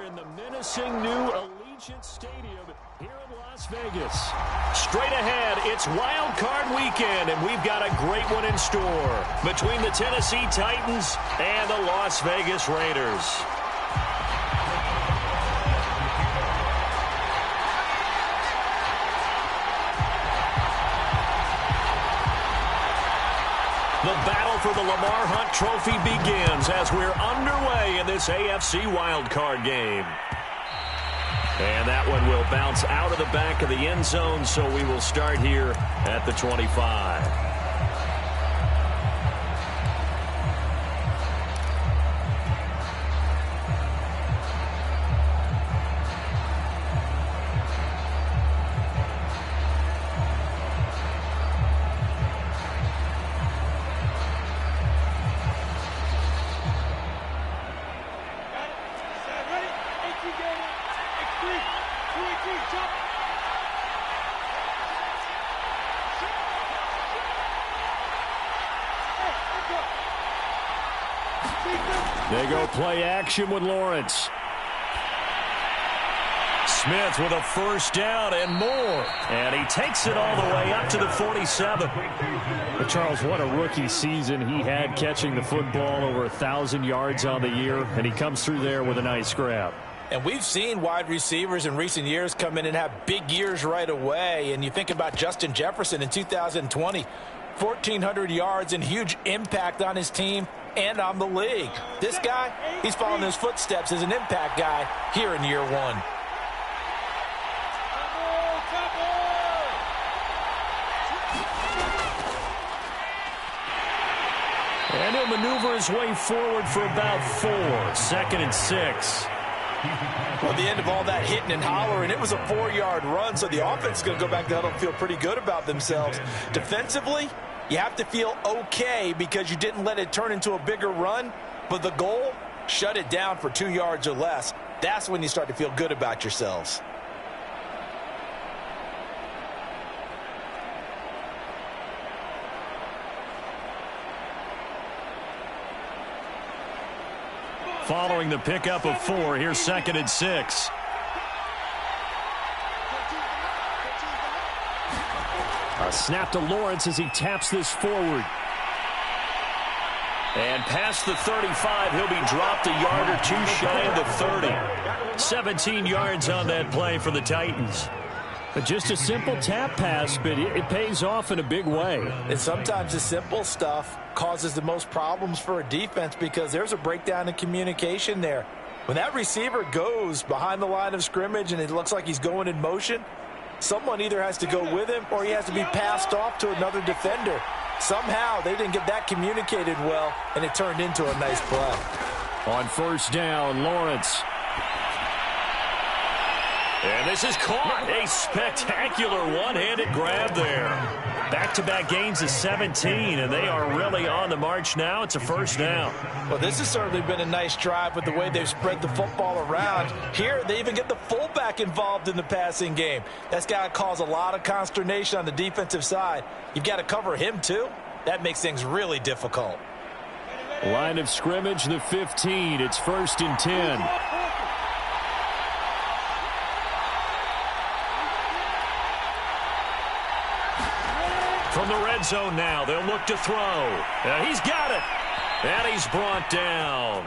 In the menacing new Allegiant Stadium here in Las Vegas. Straight ahead, it's Wild Card Weekend, and we've got a great one in store between the Tennessee Titans and the Las Vegas Raiders. The battle for the Lamar Hunt Trophy begins as we're underway in this AFC wildcard game. And that one will bounce out of the back of the end zone, so we will start here at the 25. They go play action with Lawrence. Smith with a first down and more. And he takes it all the way up to the 47. But Charles, what a rookie season he had, catching the football over 1,000 yards on the year. And he comes through there with a nice grab. And we've seen wide receivers in recent years come in and have big years right away. And you think about Justin Jefferson in 2020, 1,400 yards and huge impact on his team and on the league. This guy, he's following his footsteps as an impact guy here in year one. And he'll maneuver his way forward for about 4. 2nd and 6. Well, at the end of all that hitting and hollering, it was a 4-yard run, so the offense is going to go back to huddle and feel pretty good about themselves. Defensively, you have to feel okay because you didn't let it turn into a bigger run, but the goal, shut it down for 2 yards or less. That's when you start to feel good about yourselves. Following the pickup of 4, here's 2nd and 6. A snap to Lawrence as he taps this forward. And past the 35, he'll be dropped a yard or 2 shy of the 30. 17 yards on that play for the Titans. But just a simple tap pass, but it pays off in a big way. And sometimes the simple stuff causes the most problems for a defense because there's a breakdown in communication there. When that receiver goes behind the line of scrimmage and it looks like he's going in motion, someone either has to go with him or he has to be passed off to another defender. Somehow they didn't get that communicated well, and it turned into a nice play. On first down, Lawrence. And this is caught. A spectacular one-handed grab there. Back-to-back gains of 17, and they are really on the march now. It's a first down. Well, this has certainly been a nice drive with the way they've spread the football around. Here, they even get the fullback involved in the passing game. That's got to cause a lot of consternation on the defensive side. You've got to cover him, too. That makes things really difficult. Line of scrimmage, the 15. It's 1st and 10. From the red zone now, they'll look to throw. He's got it. And he's brought down.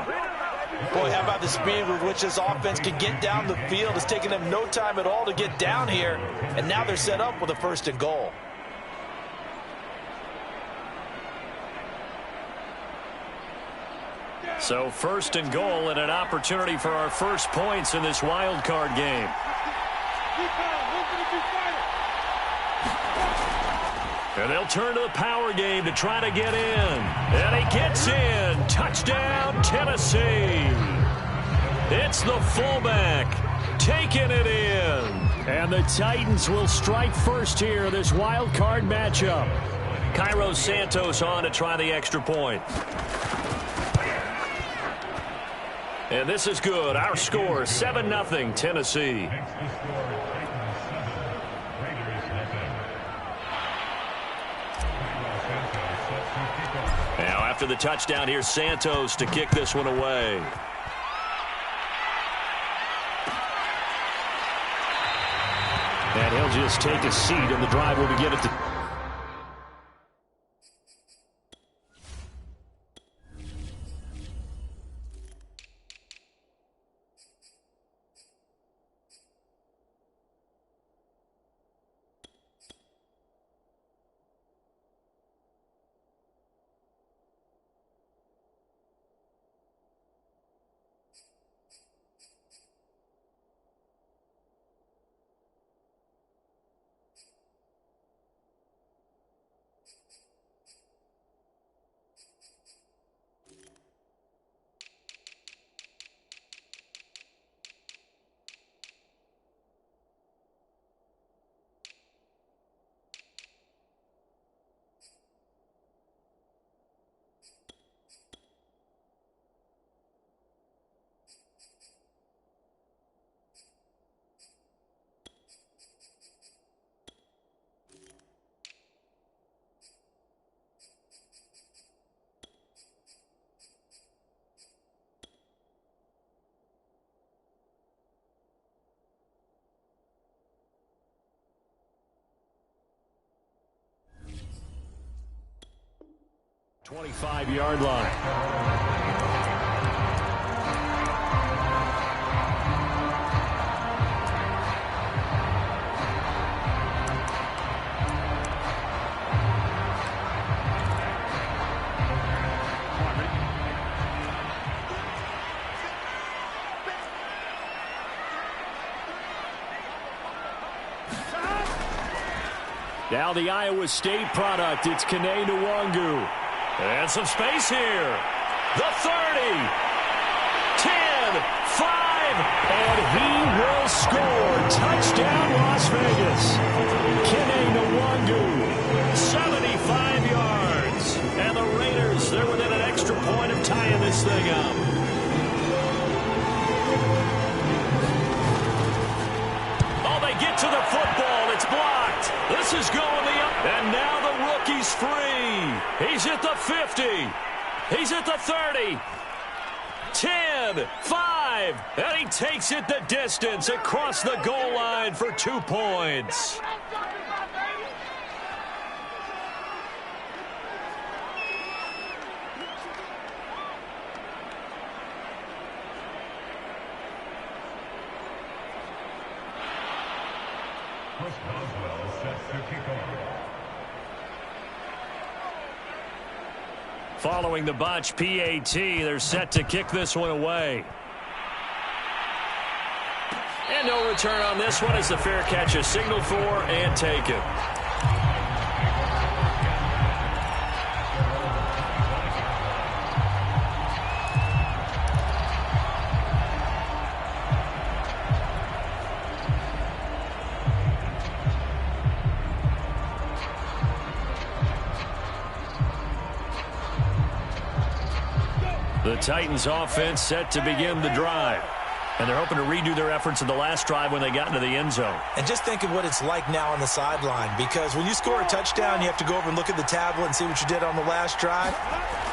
Boy, how about the speed with which this offense can get down the field? It's taken them no time at all to get down here. And now they're set up with a 1st and goal. So 1st and goal and an opportunity for our first points in this wild card game. And they'll turn to the power game to try to get in. And he gets in. Touchdown, Tennessee. It's the fullback taking it in. And the Titans will strike first here, this wild card matchup. Cairo Santos on to try the extra point. And this is good. Our score, 7-0, Tennessee. Now after the touchdown, here's Santos to kick this one away. And he'll just take a seat, and the drive will begin at the... ...25-yard line. Now the Iowa State product, it's Kene Nwangu. And some space here. The 30. 10, 5, and he will score. Touchdown, Las Vegas. Kene Nwangu, 75 yards. And the Raiders, they're within an extra point of tying this thing up. Oh, they get to the football. It's blocked. This is going the up. And now the rookie's free. He's at the 50. He's at the 30. 10, 5, and he takes it the distance across the goal line for 2 points. Following the botch PAT, they're set to kick this one away. And no return on this one as the fair catch is signaled for and taken. The Titans offense set to begin the drive. And they're hoping to redo their efforts in the last drive when they got into the end zone. And just think of what it's like now on the sideline, because when you score a touchdown, you have to go over and look at the tablet and see what you did on the last drive.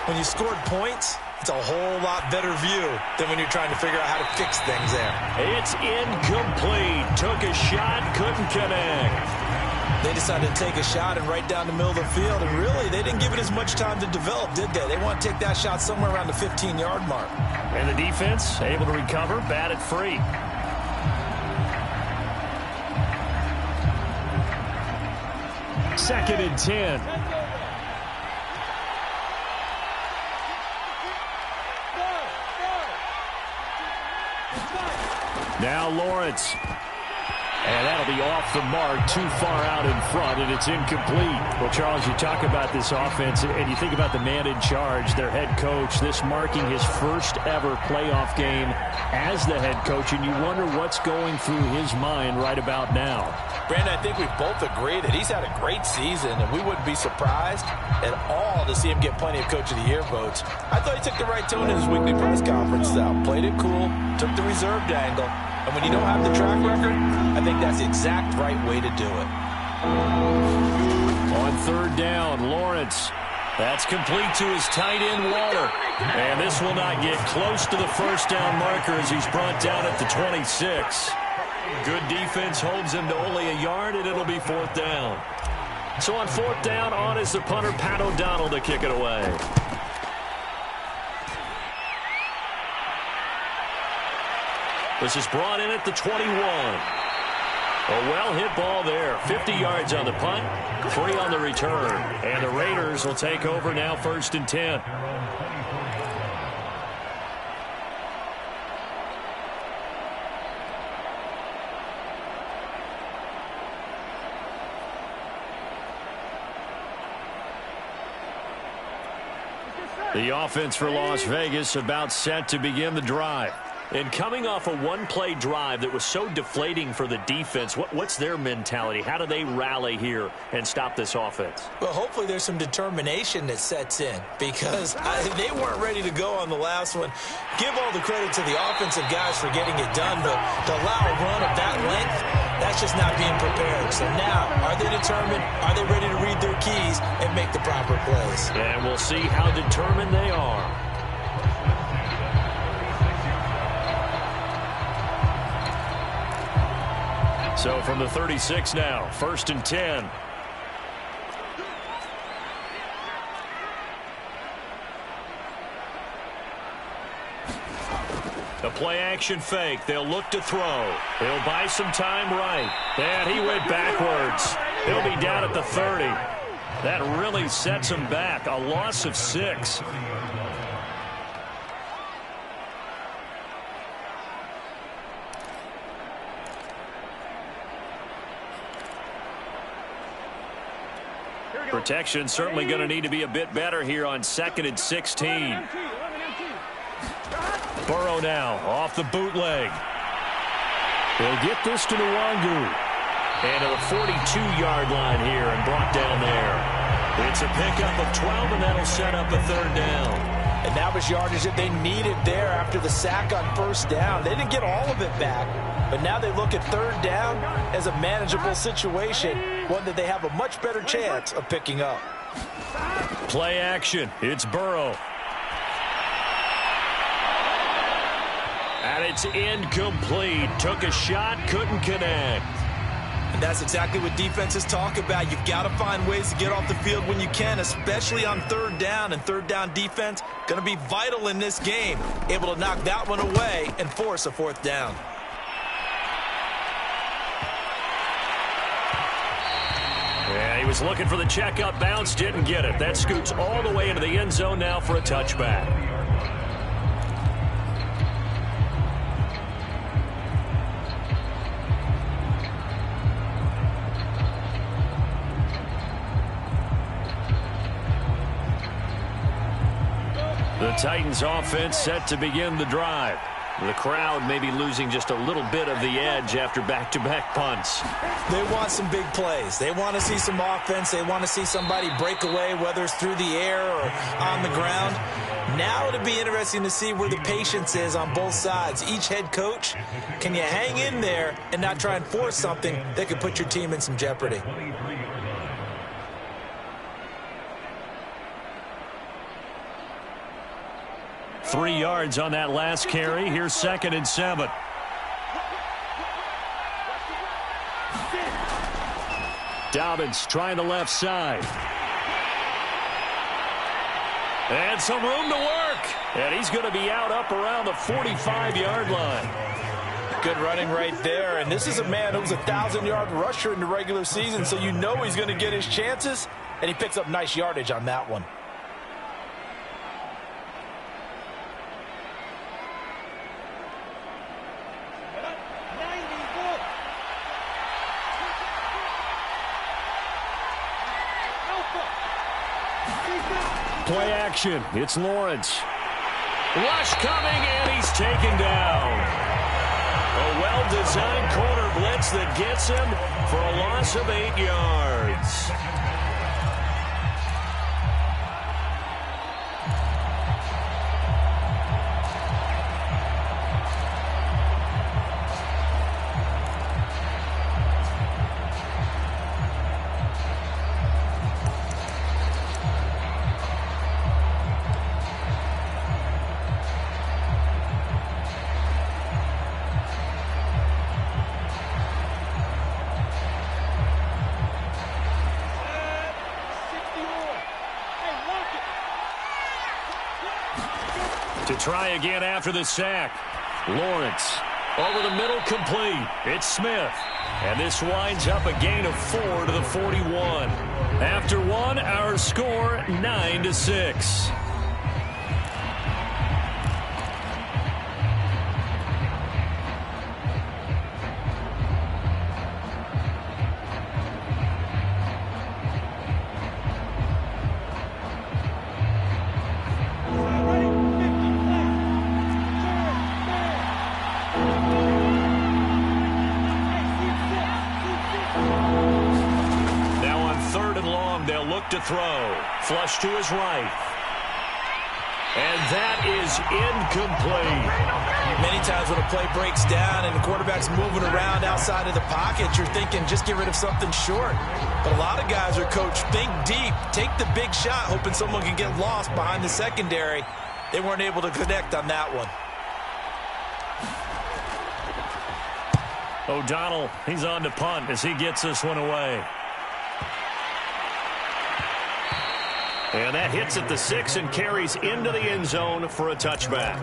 When you scored points, it's a whole lot better view than when you're trying to figure out how to fix things there. It's incomplete. Took a shot, couldn't connect. They decided to take a shot and right down the middle of the field, and really, they didn't give it as much time to develop, did they? They want to take that shot somewhere around the 15-yard mark. And the defense able to recover, batted free. Second and 10. Now Lawrence. And that'll be off the mark, too far out in front, and it's incomplete. Well, Charles, you talk about this offense, and you think about the man in charge, their head coach, this marking his first ever playoff game as the head coach, and you wonder what's going through his mind right about now. Brandon, I think we both agree that he's had a great season, and we wouldn't be surprised at all to see him get plenty of Coach of the Year votes. I thought he took the right tone in his weekly press conference, though. Played it cool, took the reserved angle. And when you don't have the track record, I think that's the exact right way to do it. On third down, Lawrence. That's complete to his tight end, Waller. And this will not get close to the first down marker as he's brought down at the 26. Good defense holds him to only a yard, and it'll be 4th down. So on 4th down, on is the punter, Pat O'Donnell, to kick it away. This is brought in at the 21. A well-hit ball there. 50 yards on the punt, 3 on the return. And the Raiders will take over now, 1st and 10. The offense for Las Vegas about set to begin the drive. And coming off a one-play drive that was so deflating for the defense, what's their mentality? How do they rally here and stop this offense? Well, hopefully there's some determination that sets in because they weren't ready to go on the last one. Give all the credit to the offensive guys for getting it done, but to allow a run of that length, that's just not being prepared. So now, are they determined? Are they ready to read their keys and make the proper plays? And we'll see how determined they are. So from the 36 now, 1st and 10. The play-action fake. They'll look to throw. He'll buy some time right. And he went backwards. He'll be down at the 30. That really sets him back. A loss of 6. Protection certainly going to need to be a bit better here on 2nd and 16. Burrow now off the bootleg. He'll get this to Nwangu. And to the 42-yard line here and brought down there. It's a pickup of 12, and that'll set up a 3rd down. And that was yardage that they needed there after the sack on 1st down. They didn't get all of it back, but now they look at 3rd down as a manageable situation, one that they have a much better chance of picking up. Play action. It's Burrow. And it's incomplete. Took a shot, couldn't connect. And that's exactly what defenses talk about. You've got to find ways to get off the field when you can, especially on 3rd down. And 3rd down defense going to be vital in this game. Able to knock that one away and force a 4th down. Yeah, he was looking for the checkup bounce, didn't get it. That scoots all the way into the end zone now for a touchback. The Titans offense set to begin the drive. The crowd may be losing just a little bit of the edge after back-to-back punts. They want some big plays. They want to see some offense. They want to see somebody break away, whether it's through the air or on the ground. Now it'll be interesting to see where the patience is on both sides. Each head coach, can you hang in there and not try and force something that could put your team in some jeopardy? Three yards on that last carry. Here's 2nd and 7. Dobbins trying the left side. And some room to work. And he's going to be out up around the 45-yard line. Good running right there. And this is a man who was a 1,000-yard rusher in the regular season, so you know he's going to get his chances. And he picks up nice yardage on that one. Play action. It's Lawrence. Rush coming, and he's taken down. A well-designed corner blitz that gets him for a loss of 8 yards. To try again after the sack. Lawrence over the middle, complete. It's Smith. And this winds up a gain of 4 to the 41. After one, our score 9-6. To throw. Flush to his right. And that is incomplete. Many times when a play breaks down and the quarterback's moving around outside of the pocket, you're thinking just get rid of something short. But a lot of guys are coached, think deep, take the big shot, hoping someone can get lost behind the secondary. They weren't able to connect on that one. O'Donnell, he's on to punt as he gets this one away. And that hits at the 6 and carries into the end zone for a touchback.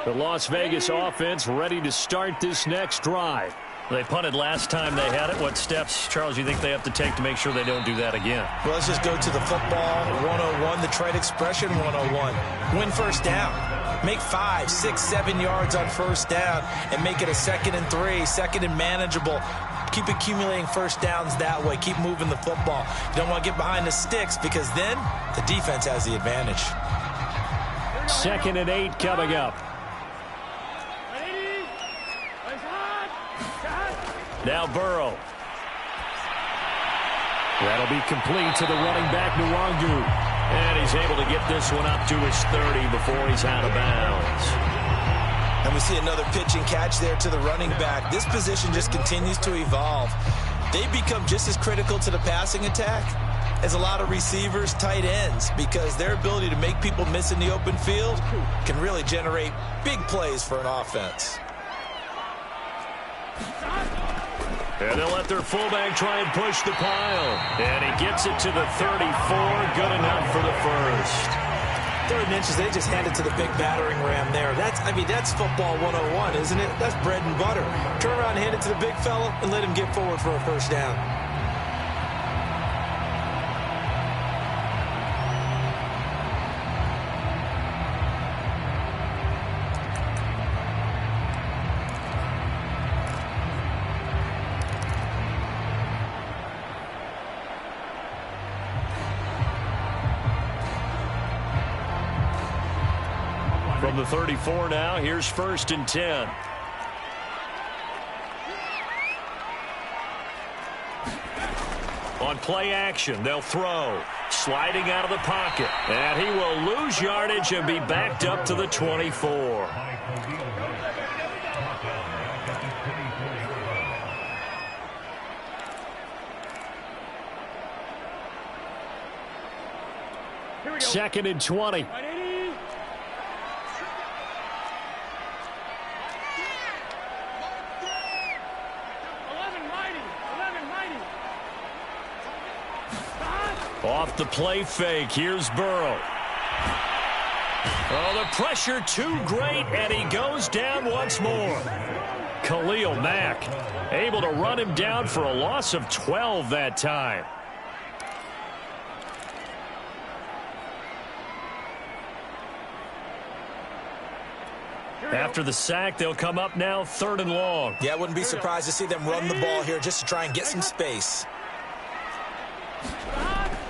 The Las Vegas offense ready to start this next drive. They punted last time they had it. What steps, Charles, you think they have to take to make sure they don't do that again? Well, let's just go to the football 101, the trade expression 101. Win first down. Make 5, 6, 7 yards on first down and make it a 2nd and 3, 2nd and manageable. Keep accumulating first downs that way. Keep moving the football. You don't want to get behind the sticks because then the defense has the advantage. 2nd and 8 coming up. Now Burrow. That'll be complete to the running back, Nwangu. And he's able to get this one up to his 30 before he's out of bounds. And we see another pitch and catch there to the running back. This position just continues to evolve. They become just as critical to the passing attack as a lot of receivers, tight ends, because their ability to make people miss in the open field can really generate big plays for an offense. And they'll let their fullback try and push the pile. And he gets it to the 34. Good enough for the first. 3rd and inches, they just hand it to the big battering ram there. That's football 101, isn't it? That's bread and butter. Turn around and hand it to the big fella and let him get forward for a first down. From the 34 now, here's 1st and 10. On play action, they'll throw. Sliding out of the pocket. And he will lose yardage and be backed up to the 24. Second and 20. Off the play fake, here's Burrow. Oh, the pressure too great, and he goes down once more. Khalil Mack able to run him down for a loss of 12 that time. After the sack, they'll come up now 3rd and long. Yeah, I wouldn't be surprised to see them run the ball here just to try and get some space.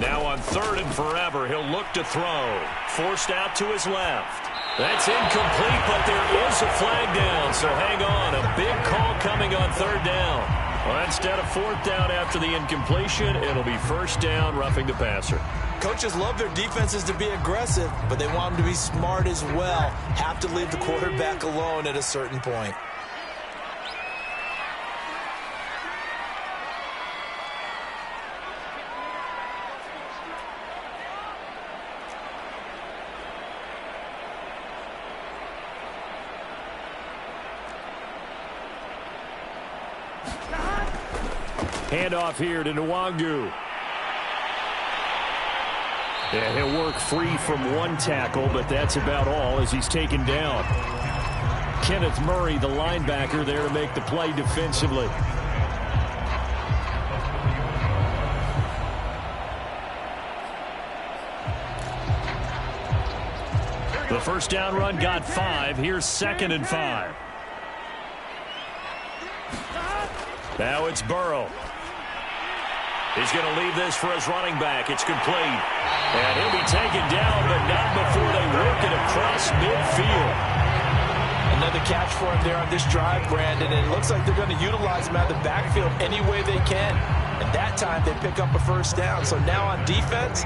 Now on 3rd and forever, he'll look to throw. Forced out to his left. That's incomplete, but there is a flag down, so hang on. A big call coming on 3rd down. Well, instead of fourth down after the incompletion, it'll be first down, roughing the passer. Coaches love their defenses to be aggressive, but they want them to be smart as well. Have to leave the quarterback alone at a certain point. Handoff here to Nwangu. Yeah, he'll work free from one tackle, but that's about all as he's taken down. Kenneth Murray, the linebacker, there to make the play defensively. The first down run got 5. Here's 2nd and 5. Now it's Burrow. He's going to leave this for his running back. It's complete. And he'll be taken down, but not before they work it across midfield. Another catch for him there on this drive, Brandon. And it looks like they're going to utilize him out of the backfield any way they can. And that time they pick up a first down. So now on defense,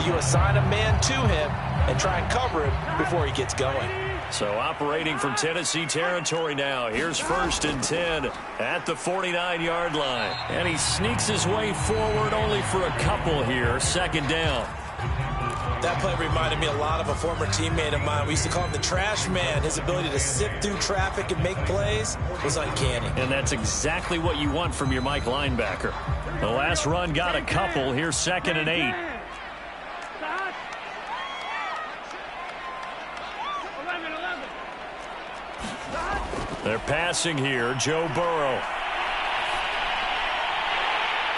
do you assign a man to him and try and cover him before he gets going? So operating from Tennessee territory now. Here's 1st and 10 at the 49-yard line. And he sneaks his way forward only for a couple here. 2nd down. That play reminded me a lot of a former teammate of mine. We used to call him the trash man. His ability to sift through traffic and make plays was uncanny. And that's exactly what you want from your Mike linebacker. The last run got a couple. Here's 2nd and 8. They're passing here. Joe Burrow.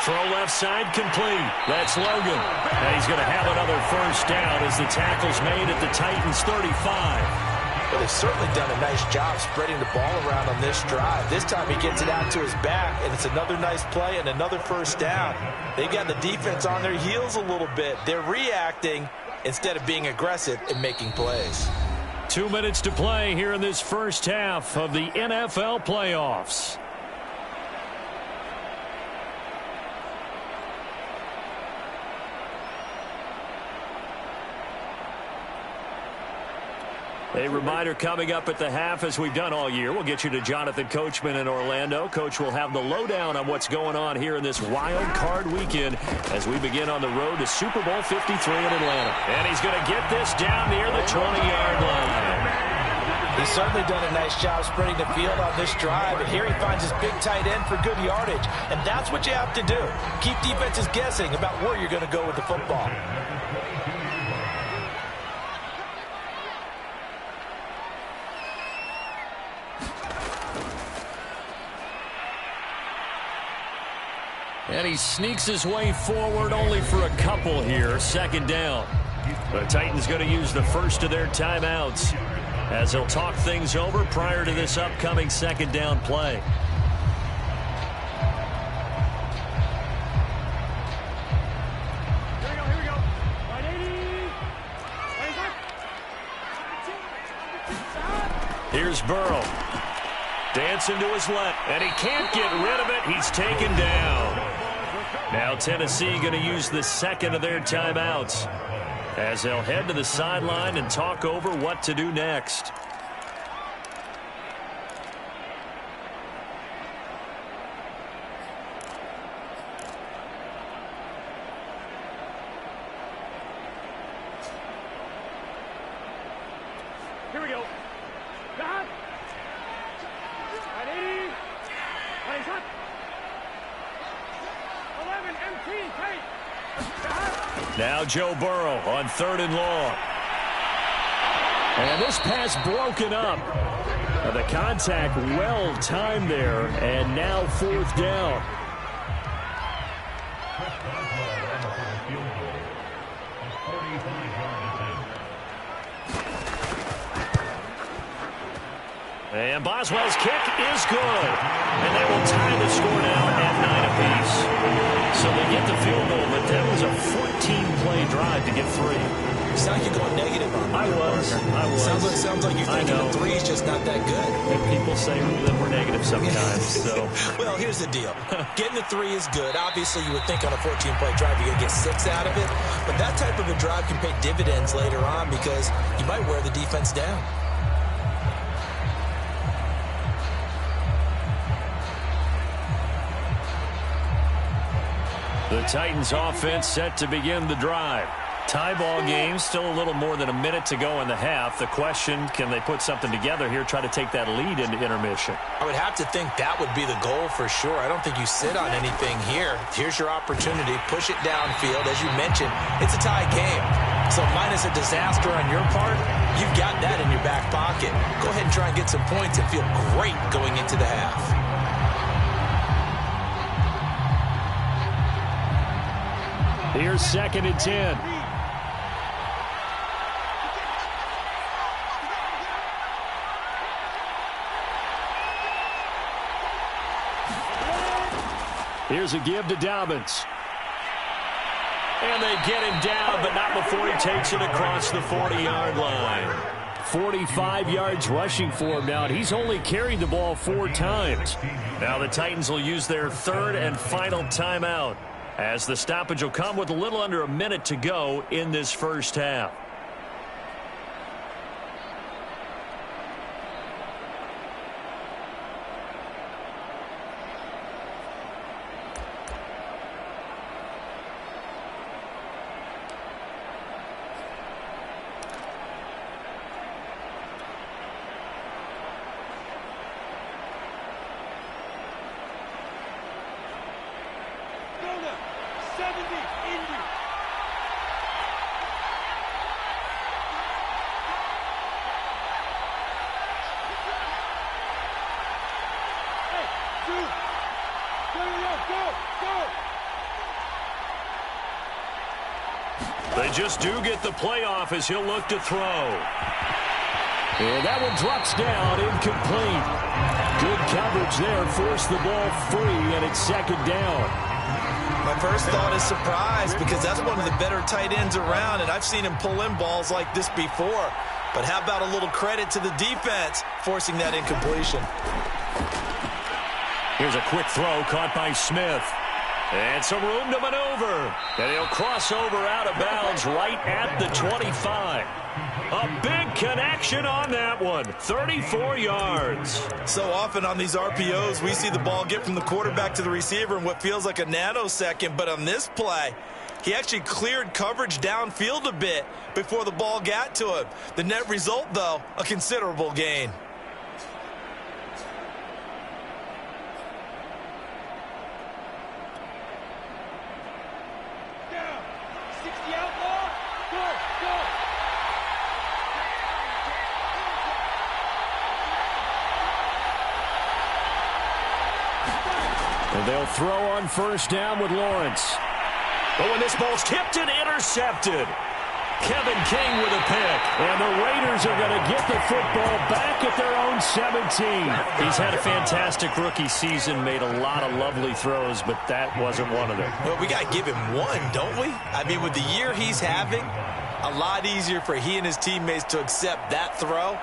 Throw left side complete. That's Logan. And he's going to have another first down as the tackle's made at the Titans 35. Well, they've certainly done a nice job spreading the ball around on this drive. This time he gets it out to his back, and it's another nice play and another first down. They got the defense on their heels a little bit. They're reacting instead of being aggressive and making plays. 2 minutes to play here in this first half of the NFL playoffs. A reminder coming up at the half, as we've done all year. We'll get you to Jonathan Coachman in Orlando. Coach will have the lowdown on what's going on here in this wild card weekend as we begin on the road to Super Bowl 53 in Atlanta. And he's going to get this down near the 20-yard line. He's certainly done a nice job spreading the field on this drive. And here he finds his big tight end for good yardage. And that's what you have to do. Keep defenses guessing about where you're going to go with the football. And he sneaks his way forward only for a couple here. 2nd down. The Titans going to use the first of their timeouts as they'll talk things over prior to this upcoming 2nd down play. Here we go. Here's Burrow. Dancing to his left, and he can't get rid of it. He's taken down. Now Tennessee going to use the second of their timeouts as they'll head to the sideline and talk over what to do next. Here we go. Got. 180. 20 shot. 11 empty. Tight. Now Joe Burrow on 3rd and long. And this pass broken up. The contact well timed there, and now 4th down. And Boswell's kick is good. And they will tie the score now at 9 apiece. So they get the field goal, but that was a 14-play drive to get 3. You sound like you're going negative on me. I was. Sounds like you're thinking the 3 is just not that good. And people say that we're negative sometimes. So. Well, here's the deal. Getting the 3 is good. Obviously, you would think on a 14-play drive you're going to get 6 out of it. But that type of a drive can pay dividends later on because you might wear the defense down. The Titans offense set to begin the drive. Tie ball game, still a little more than a minute to go in the half. The question, can they put something together here, try to take that lead into intermission? I would have to think that would be the goal for sure. I don't think you sit on anything here. Here's your opportunity. Push it downfield. As you mentioned, it's a tie game. So minus a disaster on your part, you've got that in your back pocket. Go ahead and try and get some points and feel great going into the half. Here's 2nd and 10. Here's a give to Dobbins. And they get him down, but not before he takes it across the 40-yard line. 45 yards rushing for him now, and he's only carried the ball 4 times. Now the Titans will use their 3rd and final timeout, as the stoppage will come with a little under a minute to go in this first half. They just do get the playoff as he'll look to throw. And that one drops down, incomplete. Good coverage there, forced the ball free, and it's 2nd down. My first thought is surprise because that's one of the better tight ends around, and I've seen him pull in balls like this before. But how about a little credit to the defense forcing that incompletion? Here's a quick throw caught by Smith. And some room to maneuver. And he'll cross over out of bounds right at the 25. A big connection on that one. 34 yards. So often on these RPOs, we see the ball get from the quarterback to the receiver in what feels like a nanosecond. But on this play, he actually cleared coverage downfield a bit before the ball got to him. The net result, though, a considerable gain. And they'll throw on 1st down with Lawrence. But when this ball's tipped and intercepted, Kevin King with a pick. And the Raiders are going to get the football back at their own 17. He's had a fantastic rookie season, made a lot of lovely throws, but that wasn't one of them. Well, we got to give him one, don't we? I mean, with the year he's having, a lot easier for he and his teammates to accept that throw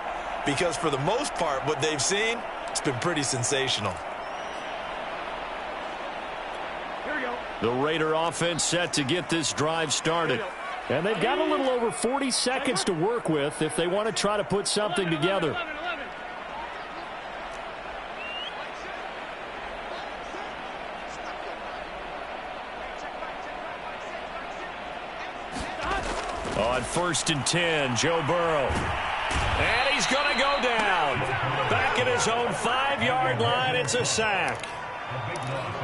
because for the most part, what they've seen, it's been pretty sensational. The Raider offense set to get this drive started. And they've got a little over 40 seconds to work with if they want to try to put something together. On 1st and 10, Joe Burrow. And he's going to go down. Back at his own 5-yard line, it's a sack.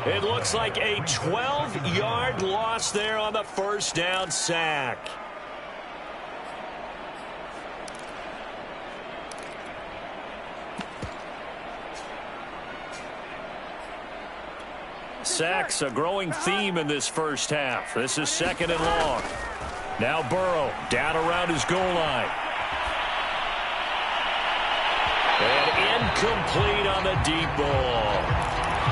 It looks like a 12-yard loss there on the 1st down sack. Sacks, a growing theme in this first half. This is 2nd and long. Now Burrow down around his goal line. And incomplete on the deep ball.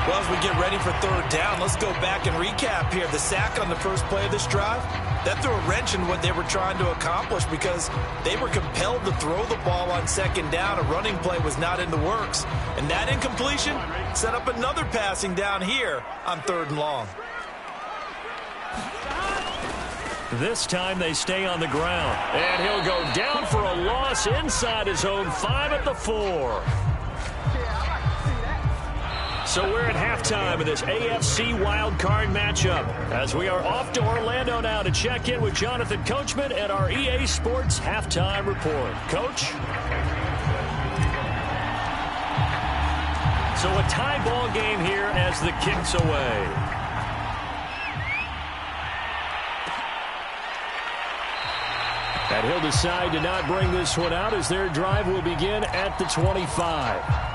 Well, as we get ready for third down, let's go back and recap here. The sack on the first play of this drive, that threw a wrench in what they were trying to accomplish because they were compelled to throw the ball on second down. A running play was not in the works. And that incompletion set up another passing down here on third and long. This time they stay on the ground. And he'll go down for a loss inside his own 5 at the 4. So we're at halftime of this AFC wildcard matchup as we are off to Orlando now to check in with Jonathan Coachman at our EA Sports Halftime Report. Coach? So a tie ball game here as the kick's away. And he'll decide to not bring this one out as their drive will begin at the 25.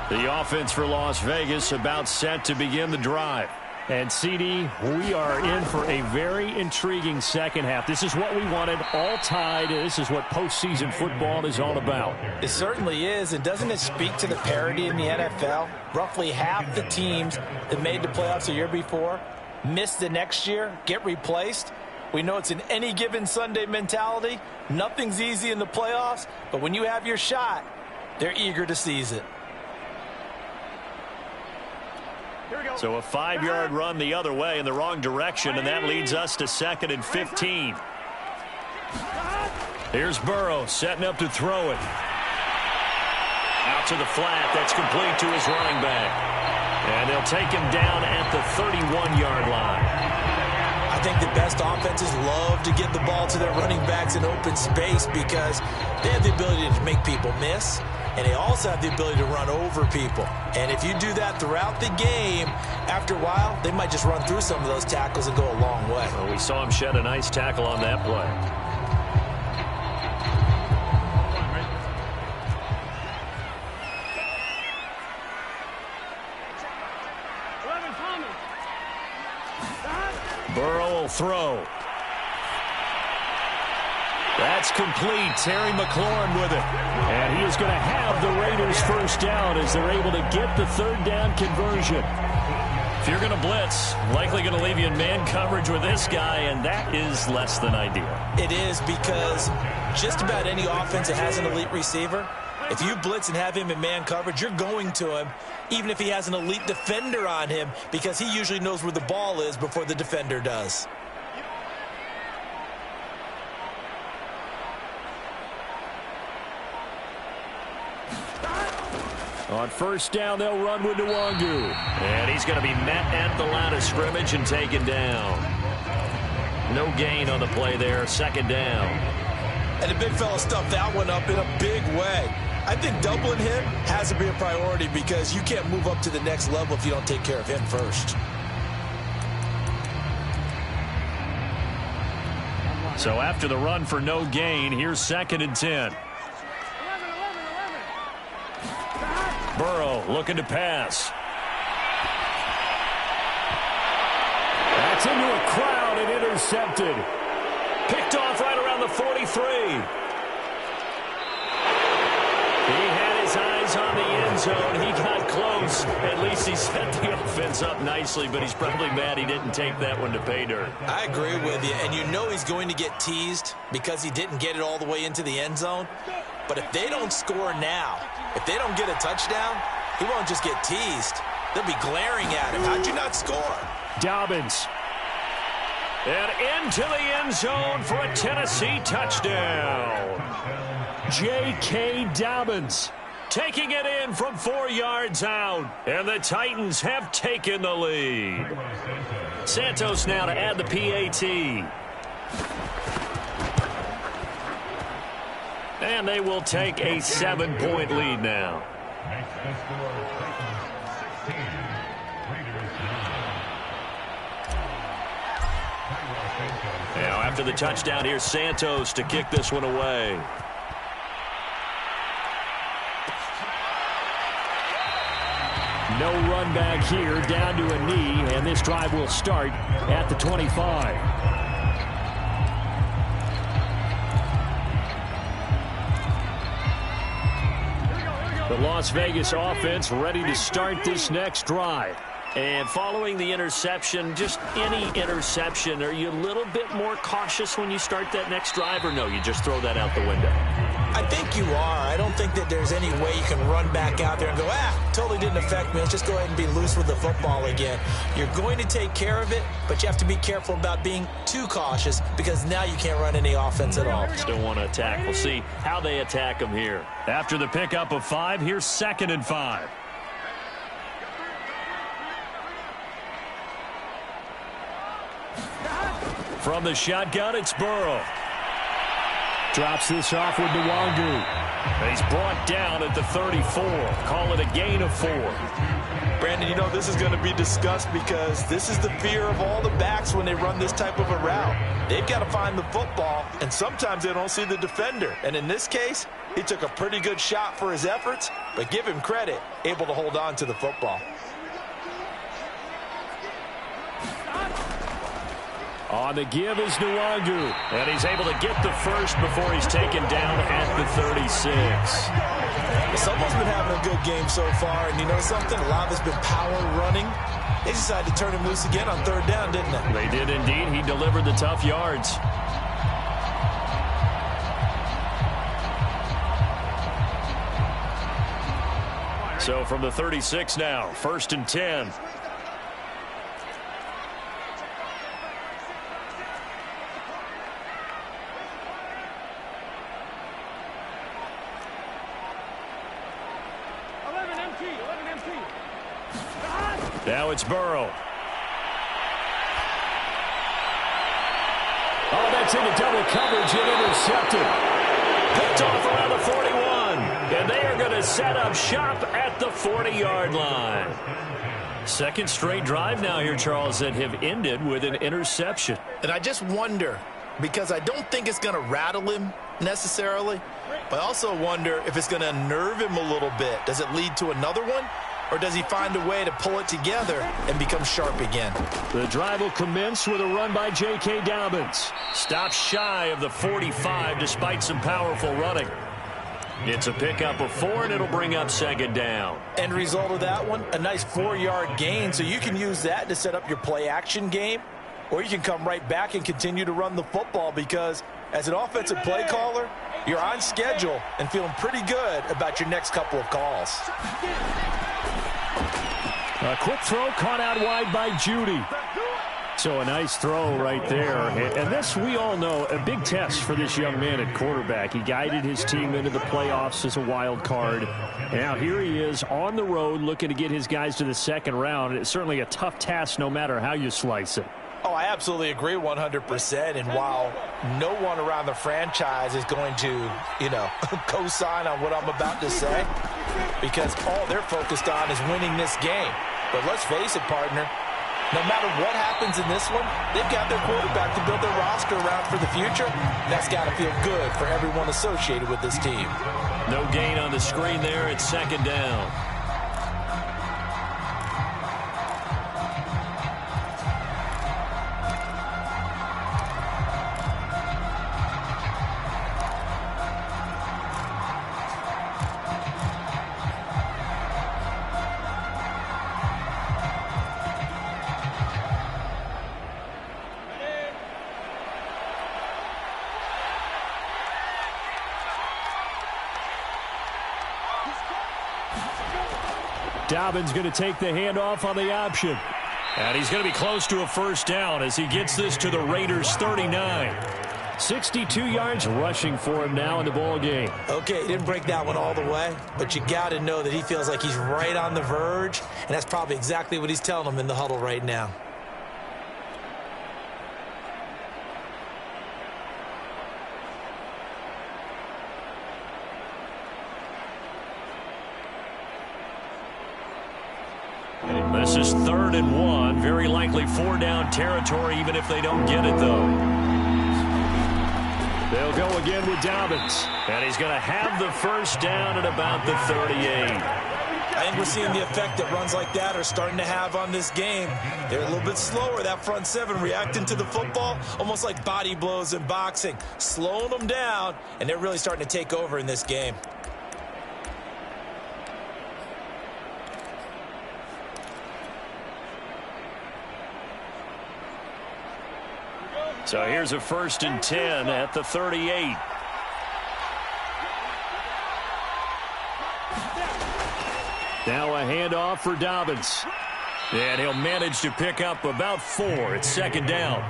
The offense for Las Vegas about set to begin the drive. And, CD, we are in for a very intriguing second half. This is what we wanted, all tied. This is what postseason football is all about. It certainly is, and doesn't it speak to the parity in the NFL? Roughly half the teams that made the playoffs the year before miss the next year, get replaced. We know it's an any given Sunday mentality. Nothing's easy in the playoffs, but when you have your shot, they're eager to seize it. So a 5-yard run the other way in the wrong direction, and that leads us to 2nd and 15. Here's Burrow setting up to throw it. Out to the flat. That's complete to his running back. And they'll take him down at the 31-yard line. I think the best offenses love to get the ball to their running backs in open space because they have the ability to make people miss. And they also have the ability to run over people. And if you do that throughout the game, after a while, they might just run through some of those tackles and go a long way. Well, we saw him shed a nice tackle on that play. Burrow will throw. That's complete. Terry McLaurin with it. And he is going to have the Raiders first down as they're able to get the third down conversion. If you're going to blitz, likely going to leave you in man coverage with this guy, and that is less than ideal. It is because just about any offense that has an elite receiver, if you blitz and have him in man coverage, you're going to him, even if he has an elite defender on him, because he usually knows where the ball is before the defender does. On first down, they'll run with Nwangu. And he's going to be met at the line of scrimmage and taken down. No gain on the play there, second down. And the big fella stuffed that one up in a big way. I think doubling him has to be a priority because you can't move up to the next level if you don't take care of him first. So after the run for no gain, here's 2nd and 10. Burrow looking to pass. That's into a crowd and intercepted. Picked off right around the 43. He had his eyes on the end zone. He got close. At least he set the offense up nicely, but he's probably mad he didn't take that one to pay dirt. I agree with you, and you know he's going to get teased because he didn't get it all the way into the end zone. But if they don't score now, if they don't get a touchdown, he won't just get teased. They'll be glaring at him. How'd you not score? Dobbins. And into the end zone for a Tennessee touchdown. J.K. Dobbins taking it in from 4 yards out. And the Titans have taken the lead. Santos now to add the PAT. And they will take a 7-point lead now. Now after the touchdown, here's Santos to kick this one away. No run back here, down to a knee, and this drive will start at the 25. The Las Vegas offense ready to start this next drive. And following the interception, just any interception, are you a little bit more cautious when you start that next drive, or no, you just throw that out the window? I think you are. I don't think that there's any way you can run back out there and go, totally didn't affect me. Let's just go ahead and be loose with the football again. You're going to take care of it, but you have to be careful about being too cautious because now you can't run any offense at all. Still want to attack. We'll see how they attack them here. After the pickup of 5, here's 2nd and 5. From the shotgun, it's Burrow. Drops this off with Nwangu. He's brought down at the 34. Call it a gain of 4. Brandon, you know this is going to be discussed because this is the fear of all the backs when they run this type of a route. They've got to find the football, and sometimes they don't see the defender. And in this case, he took a pretty good shot for his efforts, but give him credit, able to hold on to the football. On the give is Nwangu. And he's able to get the first before he's taken down at the 36. Someone's been having a good game so far, and you know something? A lot of it's been power running. They decided to turn him loose again on 3rd down, didn't they? They did indeed. He delivered the tough yards. So from the 36 now, 1st and 10. Now it's Burrow. Oh, that's into double coverage and intercepted. Picked off around the 41. And they are going to set up shop at the 40-yard line. 2nd straight drive now here, Charles, that have ended with an interception. And I just wonder, because I don't think it's going to rattle him necessarily, but I also wonder if it's going to unnerve him a little bit. Does it lead to another one? Or does he find a way to pull it together and become sharp again? The drive will commence with a run by J.K. Dobbins. Stops shy of the 45 despite some powerful running. It's a pickup of 4, and it'll bring up 2nd down. End result of that one, a nice 4-yard gain. So you can use that to set up your play-action game, or you can come right back and continue to run the football because as an offensive play caller, you're on schedule and feeling pretty good about your next couple of calls. A quick throw caught out wide by Judy. So a nice throw right there. And this, we all know, a big test for this young man at quarterback. He guided his team into the playoffs as a wild card. Now here he is on the road looking to get his guys to the 2nd round. It's certainly a tough task no matter how you slice it. Oh, I absolutely agree 100%. And while no one around the franchise is going to, co-sign on what I'm about to say, because all they're focused on is winning this game. But let's face it, partner, no matter what happens in this one, they've got their quarterback to build their roster around for the future. That's got to feel good for everyone associated with this team. No gain on the screen there. It's 2nd down. Dobbins going to take the handoff on the option. And he's going to be close to a 1st down as he gets this to the Raiders' 39. 62 yards rushing for him now in the ball game. Okay, he didn't break that one all the way, but you got to know that he feels like he's right on the verge, and that's probably exactly what he's telling them in the huddle right now. This is 3rd and 1. Very likely 4-down territory, even if they don't get it, though. They'll go again with Dobbins. And he's going to have the first down at about the 38. I think we're seeing the effect that runs like that are starting to have on this game. They're a little bit slower, that front seven, reacting to the football, almost like body blows in boxing, slowing them down, and they're really starting to take over in this game. So here's a 1st and 10 at the 38. Now a handoff for Dobbins. And he'll manage to pick up about 4. It's 2nd down.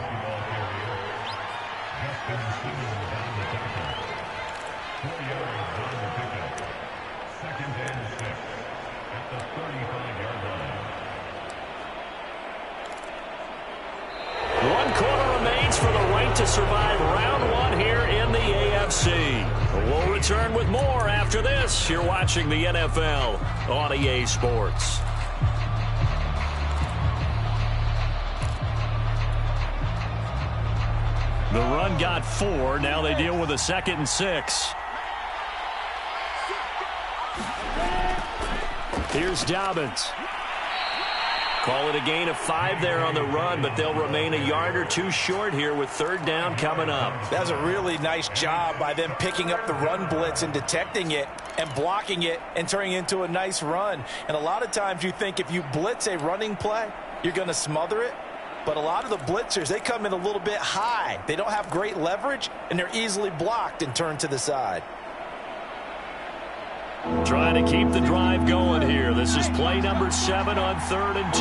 For the right to survive round 1 here in the AFC. We'll return with more after this. You're watching the NFL on EA Sports. The run got 4. Now they deal with a 2nd and 6. Here's Dobbins. Call it a gain of 5 there on the run, but they'll remain a yard or 2 short here with 3rd down coming up. That's a really nice job by them picking up the run blitz and detecting it and blocking it and turning it into a nice run. And a lot of times you think if you blitz a running play, you're going to smother it. But a lot of the blitzers, they come in a little bit high. They don't have great leverage, and they're easily blocked and turned to the side. Trying to keep the drive going here. This is play number 7 on 3rd and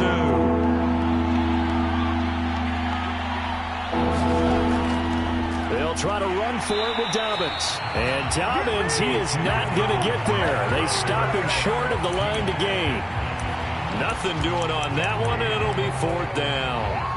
2. They'll try to run for it with Dobbins. And Dobbins, he is not going to get there. They stop him short of the line to gain. Nothing doing on that one, and it'll be 4th down.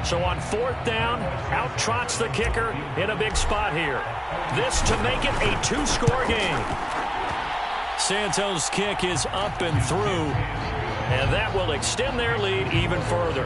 So on 4th down, out trots the kicker in a big spot here. This to make it a 2-score game. Santos' kick is up and through, and that will extend their lead even further.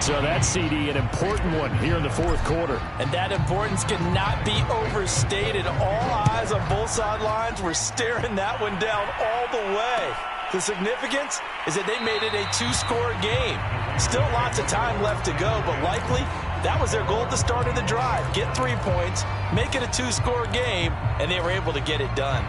So that's, CD, an important one here in the 4th quarter. And that importance cannot be overstated. All eyes on both sidelines were staring that one down all the way. The significance is that they made it a 2-score game. Still lots of time left to go, but likely that was their goal at the start of the drive. Get 3 points, make it a 2-score game, and they were able to get it done.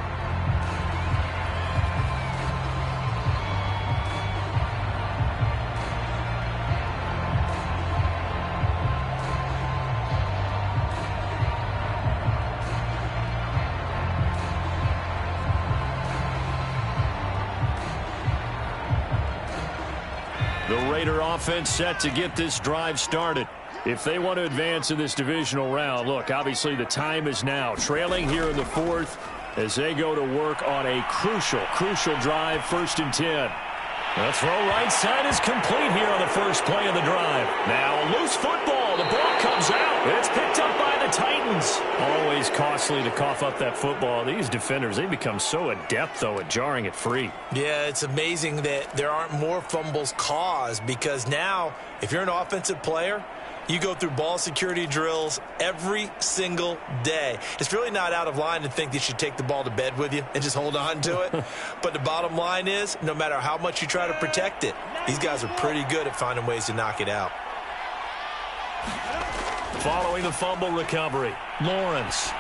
The Raider offense set to get this drive started. If they want to advance in this divisional round, look, obviously the time is now. Trailing here in the 4th as they go to work on a crucial drive, 1st and 10. The throw right side is complete here on the first play of the drive. Now loose football. The ball comes out. It's picked up by the Titans. Always costly to cough up that football. These defenders, they become so adept, though, at jarring it free. Yeah, it's amazing that there aren't more fumbles caused, because now if you're an offensive player, you go through ball security drills every single day. It's really not out of line to think that you should take the ball to bed with you and just hold on to it. But the bottom line is, no matter how much you try to protect it, these guys are pretty good at finding ways to knock it out. Following the fumble recovery, Lawrence.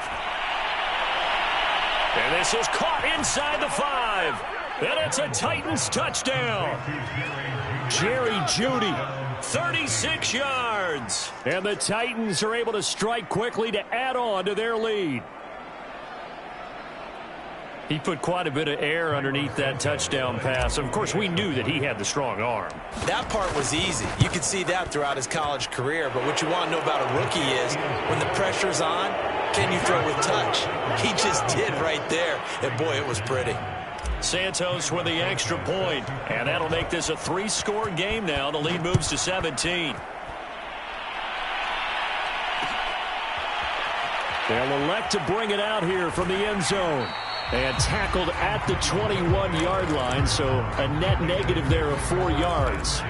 And this is caught inside the 5. And it's a Titans touchdown. Jerry Jeudy. 36 yards. And the Titans are able to strike quickly to add on to their lead. He put quite a bit of air underneath that touchdown pass. Of course, we knew that he had the strong arm. That part was easy. You could see that throughout his college career. But what you want to know about a rookie is, when the pressure's on, can you throw with touch? He just did right there. And, boy, it was pretty. Santos with the extra point, and that'll make this a 3-score game now. The lead moves to 17. They'll elect to bring it out here from the end zone. And tackled at the 21-yard line, so a net negative there of 4 yards.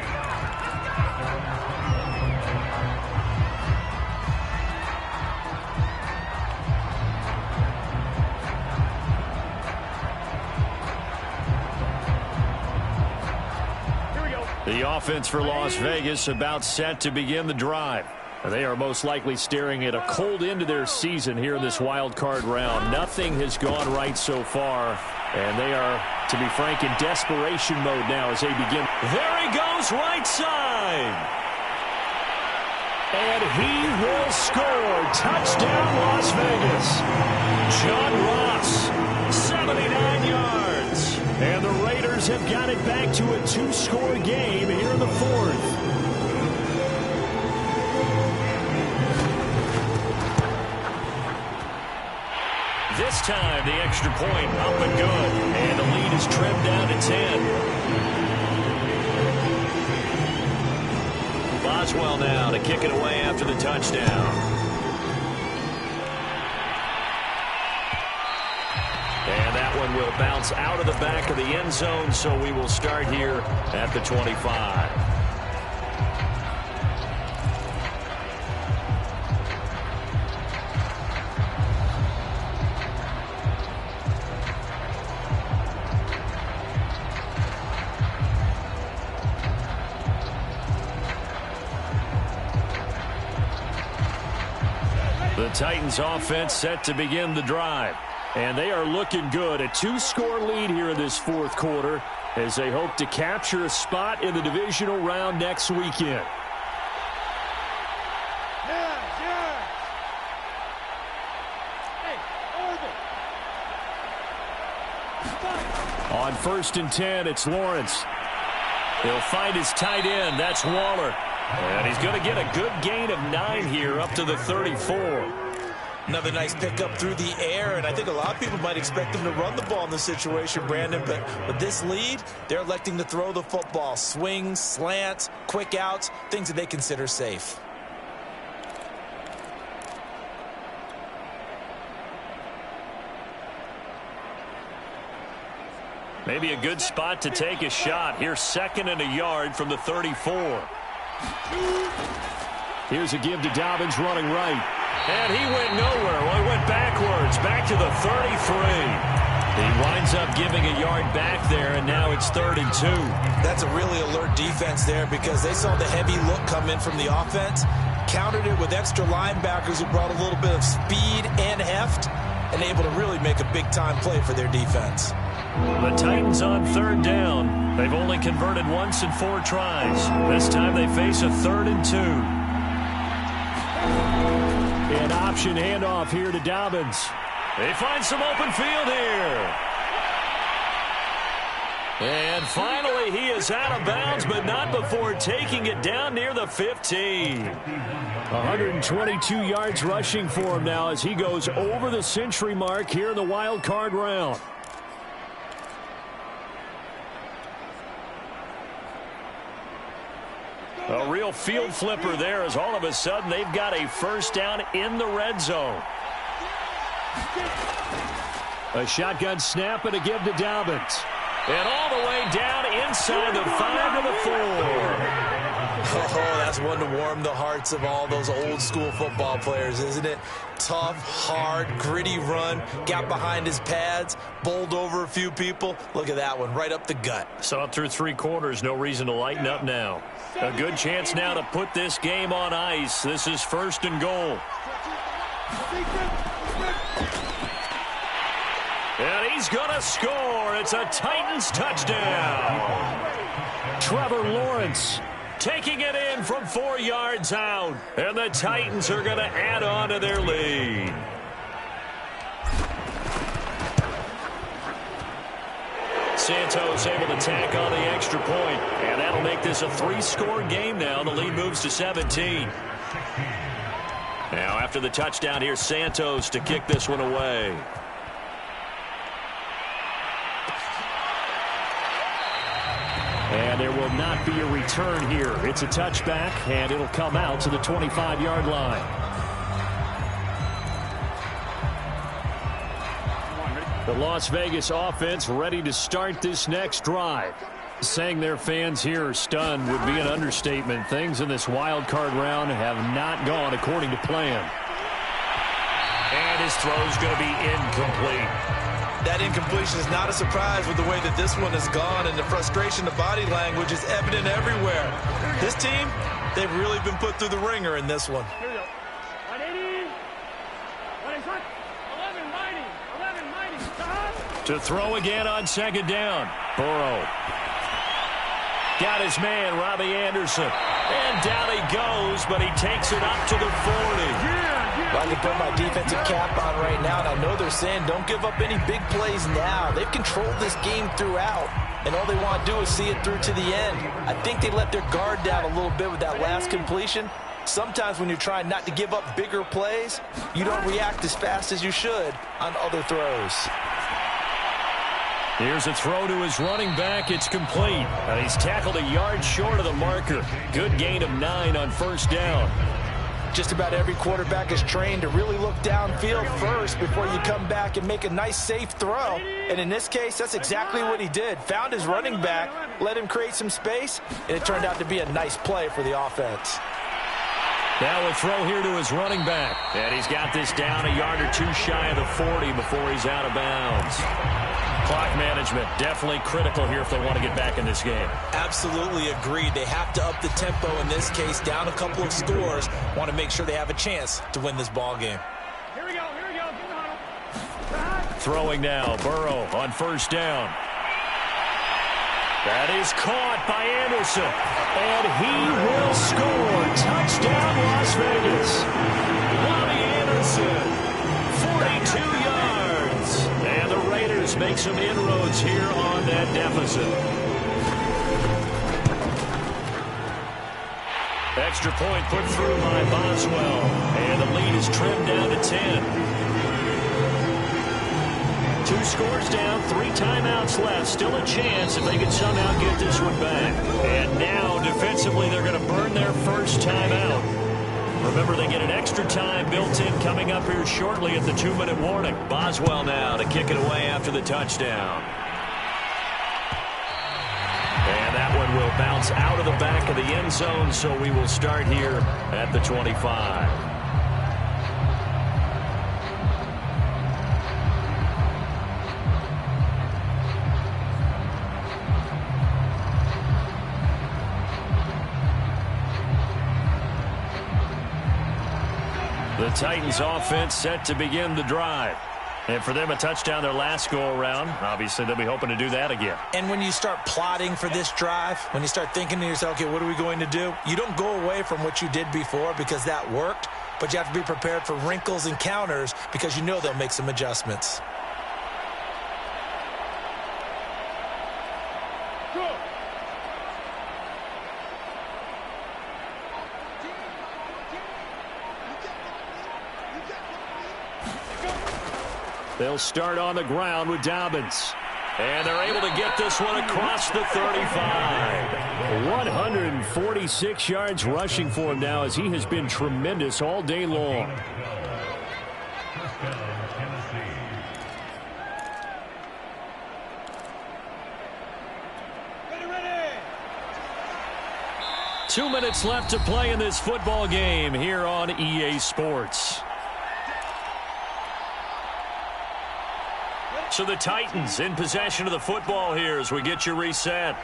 The offense for Las Vegas about set to begin the drive. They are most likely staring at a cold end to their season here in this wild card round. Nothing has gone right so far, and they are, to be frank, in desperation mode now as they begin. There he goes, right side. And he will score. Touchdown, Las Vegas. John Ross, 79 yards. And the Raiders have got it back to a 2-score game here in the 4th. This time, the extra point up and good. And the lead is trimmed down to 10. Boswell now to kick it away after the touchdown. And that one will bounce out of the back of the end zone, so we will start here at the 25. The Titans offense set to begin the drive. And they are looking good. A 2-score lead here in this 4th quarter as they hope to capture a spot in the divisional round next weekend. On 1st and 10, it's Lawrence. He'll find his tight end. That's Waller. And he's going to get a good gain of 9 here up to the 34. Another nice pickup through the air, and I think a lot of people might expect him to run the ball in this situation, Brandon, but with this lead, they're electing to throw the football. Swings, slants, quick outs, things that they consider safe. Maybe a good spot to take a shot. Here's 2nd and a yard from the 34. Here's a give to Dobbins running right. And he went nowhere. Well, he went backwards, back to the 33. He winds up giving a yard back there, and now it's 3rd and 2. That's a really alert defense there because they saw the heavy look come in from the offense, countered it with extra linebackers who brought a little bit of speed and heft, and able to really make a big-time play for their defense. The Titans on 3rd down. They've only converted once in 4 tries. This time they face a 3rd and 2. An option handoff here to Dobbins. They find some open field here. And finally he is out of bounds, but not before taking it down near the 15. 122 yards rushing for him now as he goes over the century mark here in the wild card round. A real field flipper there as all of a sudden they've got a 1st down in the red zone. A shotgun snap and a give to Dobbins. And all the way down inside the 5 to the 4. Oh, that's one to warm the hearts of all those old school football players, isn't it? Tough, hard, gritty run, got behind his pads, bowled over a few people. Look at that one, right up the gut. Saw it through 3 quarters, no reason to lighten up now. A good chance now to put this game on ice. This is 1st and goal. And he's going to score. It's a Titans touchdown. Trevor Lawrence taking it in from 4 yards out. And the Titans are going to add on to their lead. Santos able to tack on the extra point. And that'll make this a 3-score game now. The lead moves to 17. Now after the touchdown, here's Santos to kick this one away. And there will not be a return here. It's a touchback, and it'll come out to the 25-yard line. The Las Vegas offense ready to start this next drive. Saying their fans here are stunned would be an understatement. Things in this wild card round have not gone according to plan. And his throw's going to be incomplete. That incompletion is not a surprise with the way that this one has gone, and the frustration, the body language is evident everywhere. This team, they've really been put through the ringer in this one. Here we go. 180. What is that? 11 mighty. 11 mighty. To throw again on second down. Burrow. Got his man, Robbie Anderson. And down he goes, but he takes it up to the 40. I can put my defensive cap on right now, and I know they're saying don't give up any big plays now. They've controlled this game throughout, and all they want to do is see it through to the end. I think they let their guard down a little bit with that last completion. Sometimes when you're trying not to give up bigger plays, you don't react as fast as you should on other throws. Here's a throw to his running back. It's complete. And he's tackled a yard short of the marker. Good gain of 9 on first down. Just about every quarterback is trained to really look downfield first before you come back and make a nice, safe throw. And in this case, that's exactly what he did. Found his running back, let him create some space, and it turned out to be a nice play for the offense. Now a throw here to his running back. And he's got this down a yard or two shy of the 40 before he's out of bounds. Clock management definitely critical here if they want to get back in this game. Absolutely agreed. They have to up the tempo in this case, down a couple of scores. Want to make sure they have a chance to win this ball game. Here we go. Here we go. Get the huddle. Throwing now, Burrow on first down. That is caught by Anderson. And he will score. Touchdown, Las Vegas. Robbie Anderson, 42 yards. And the Raiders make some inroads here on that deficit. Extra point put through by Boswell. And the lead is trimmed down to 10. 2 scores down, 3 timeouts left. Still a chance if they can somehow get this one back. And now, defensively, they're going to burn their first timeout. Remember, they get an extra time built in coming up here shortly at the 2-minute warning. Boswell now to kick it away after the touchdown. And that one will bounce out of the back of the end zone, so we will start here at the 25. The Titans offense set to begin the drive. And for them, a touchdown their last go-around. Obviously, they'll be hoping to do that again. And when you start plotting for this drive, when you start thinking to yourself, okay, what are we going to do? You don't go away from what you did before because that worked, but you have to be prepared for wrinkles and counters because you know they'll make some adjustments. They'll start on the ground with Dobbins. And they're able to get this one across the 35. 146 yards rushing for him now as he has been tremendous all day long. Ready. 2 minutes left to play in this football game here on EA Sports. So the Titans in possession of the football here as we get you reset.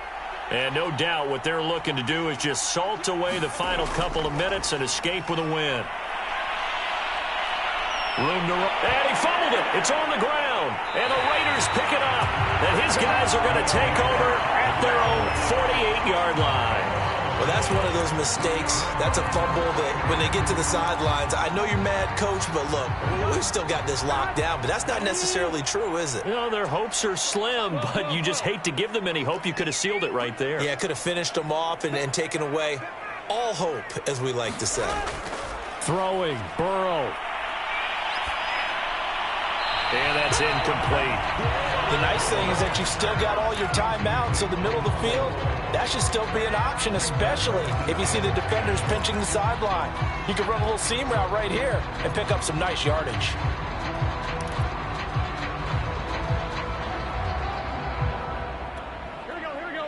And no doubt what they're looking to do is just salt away the final couple of minutes and escape with a win. Room to run. And he fumbled it. It's on the ground. And the Raiders pick it up. And his guys are going to take over at their own 48-yard line. Well, that's one of those mistakes. That's a fumble that when they get to the sidelines, I know you're mad, Coach, but look, we've still got this locked down. But that's not necessarily true, is it? You know, their hopes are slim, but you just hate to give them any hope. You could have sealed it right there. Yeah, could have finished them off and taken away all hope, as we like to say. Throwing, Burrow. And that's incomplete. The nice thing is that you've still got all your timeouts, so the middle of the field, that should still be an option, especially if you see the defenders pinching the sideline. You can run a little seam route right here and pick up some nice yardage.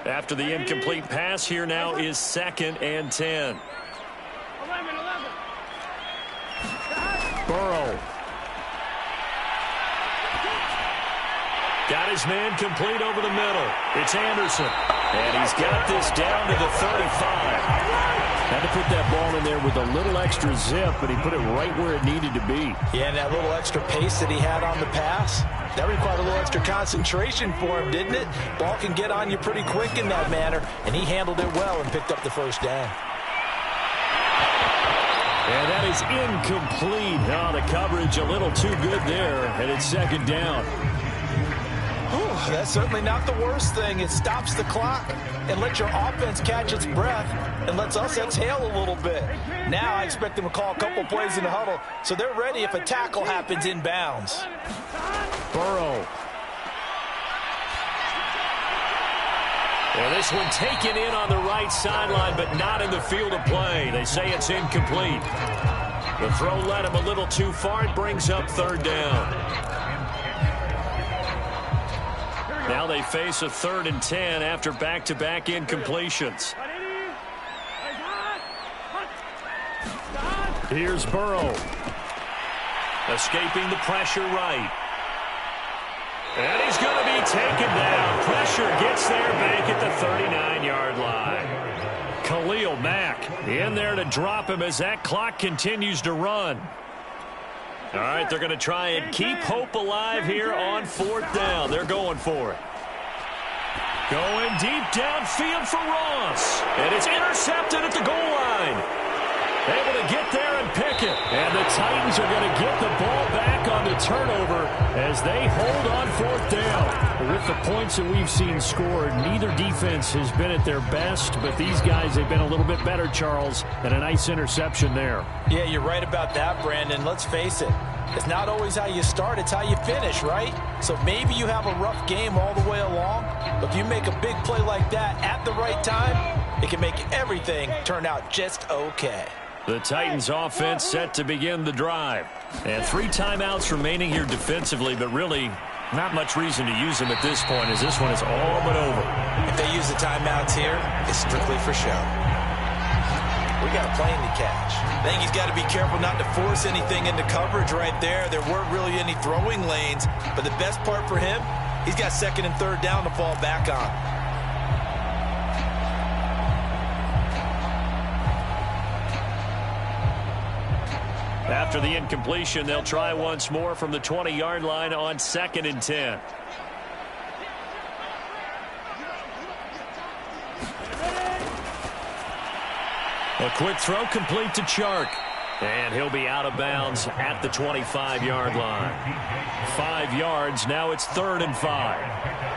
After the incomplete pass, here now is 2nd and 10. 11. Burrow. Got his man complete over the middle. It's Anderson. And he's got this down to the 35. Had to put that ball in there with a little extra zip, but he put it right where it needed to be. Yeah, and that little extra pace that he had on the pass, that required a little extra concentration for him, didn't it? Ball can get on you pretty quick in that manner, and he handled it well and picked up the first down. And that is incomplete. Oh, the coverage a little too good there, and it's 2nd down. Whew, that's certainly not the worst thing. It stops the clock and lets your offense catch its breath and lets us exhale a little bit. Now I expect them to call a couple plays in the huddle, so they're ready if a tackle happens inbounds. Burrow. And this one taken in on the right sideline, but not in the field of play. They say it's incomplete. The throw led him a little too far. It brings up 3rd down. Now they face a 3rd and 10 after back-to-back incompletions. Here's Burrow. Escaping the pressure right. And he's going to be taken down. Pressure gets there back at the 39-yard line. Khalil Mack in there to drop him as that clock continues to run. All right, they're going to try and keep hope alive here on 4th down. They're going for it. Going deep downfield for Ross. And it's intercepted at the goal line. Able to get there and pick it. And the Titans are going to get the ball back on the turnover as they hold on 4th down. With the points that we've seen scored, neither defense has been at their best, but these guys, they've been a little bit better, Charles, and a nice interception there. Yeah, you're right about that, Brandon. Let's face it. It's not always how you start, it's how you finish, right? So maybe you have a rough game all the way along, but if you make a big play like that at the right time, it can make everything turn out just okay. The Titans offense set to begin the drive. And 3 timeouts remaining here defensively, but really not much reason to use them at this point as this one is all but over. If they use the timeouts here, it's strictly for show. We got a plane to catch. I think he's got to be careful not to force anything into coverage right there. There weren't really any throwing lanes, but the best part for him, he's got 2nd and 3rd down to fall back on. After the incompletion, they'll try once more from the 20-yard line on 2nd and 10. A quick throw complete to Chark. And he'll be out of bounds at the 25-yard line. 5 yards, now it's 3rd and 5.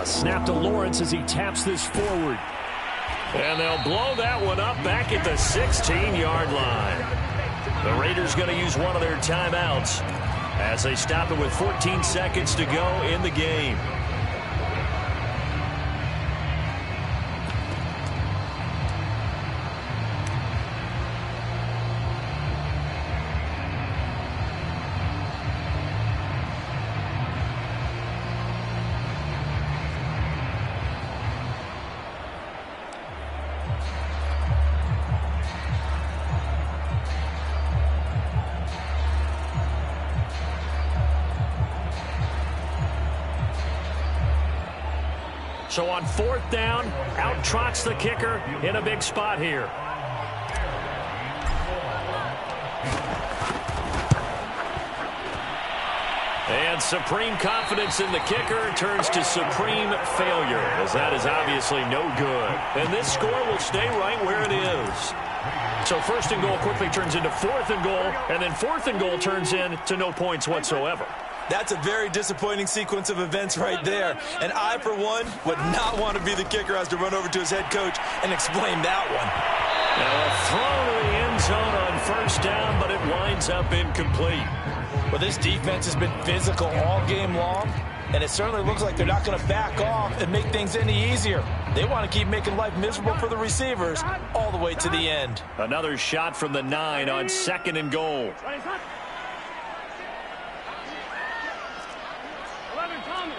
Snap to Lawrence as he taps this forward. And they'll blow that one up back at the 16-yard line. The Raiders going to use one of their timeouts as they stop it with 14 seconds to go in the game. So on 4th down, out trots the kicker in a big spot here. And And supreme confidence in the kicker turns to supreme failure, as that is obviously no good. And this score will stay right where it is. So first and goal quickly turns into fourth and goal, and then fourth and goal turns into no points whatsoever. That's a very disappointing sequence of events right there. And I, for one, would not want to be the kicker who has to run over to his head coach and explain that one. Now a throw to the end zone on first down, but it winds up incomplete. Well, this defense has been physical all game long, and it certainly looks like they're not going to back off and make things any easier. They want to keep making life miserable for the receivers all the way to the end. Another shot from the 9 on second and goal. 11, Thomas.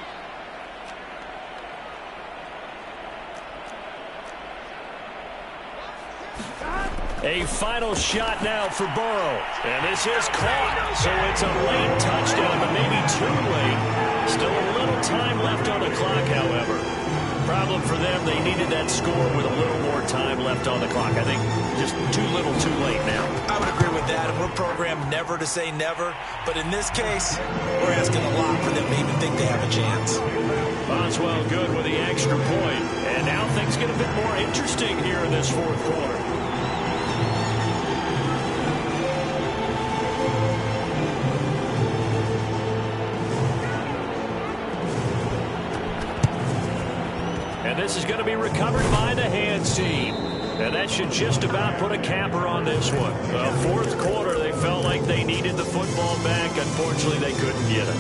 A final shot now for Burrow. And this is caught. So it's a late touchdown, but maybe too late. Still a little time left on the clock, however. Problem for them, they needed that score with a little more time left on the clock. I think just too little too late now. I would agree with that, and we're programmed never to say never. But in this case, we're asking a lot for them to even think they have a chance. Boswell good with the extra point. And now things get a bit more interesting here in this fourth quarter. And this is going to be recovered by the hands team. And that should just about put a capper on this one. Fourth quarter, they felt like they needed the football back. Unfortunately, they couldn't get it.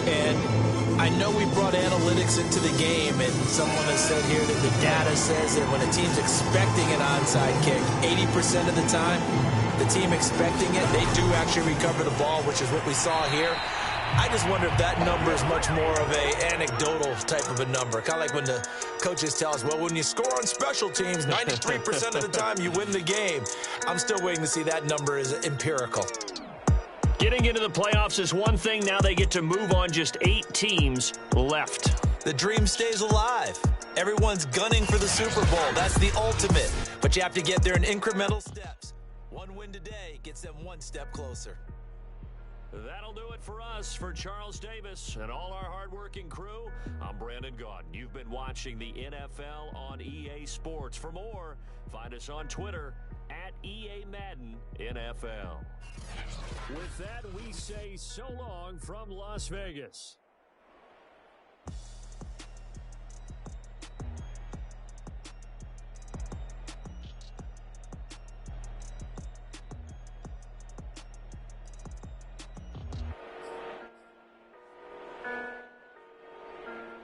And I know we brought analytics into the game, and someone has said here that the data says that when a team's expecting an onside kick, 80% of the time, the team expecting it, they do actually recover the ball, which is what we saw here. I just wonder if that number is much more of a anecdotal type of a number. Kind of like when the coaches tell us, well, when you score on special teams, 93% of the time you win the game. I'm still waiting to see that number is empirical. Getting into the playoffs is one thing. Now they get to move on. Just 8 teams left. The dream stays alive. Everyone's gunning for the Super Bowl. That's the ultimate. But you have to get there in incremental steps. One win today gets them one step closer. That'll do it for us. For Charles Davis and all our hardworking crew, I'm Brandon Gaudin. You've been watching the NFL on EA Sports. For more, find us on Twitter at EA Madden NFL. With that, we say so long from Las Vegas.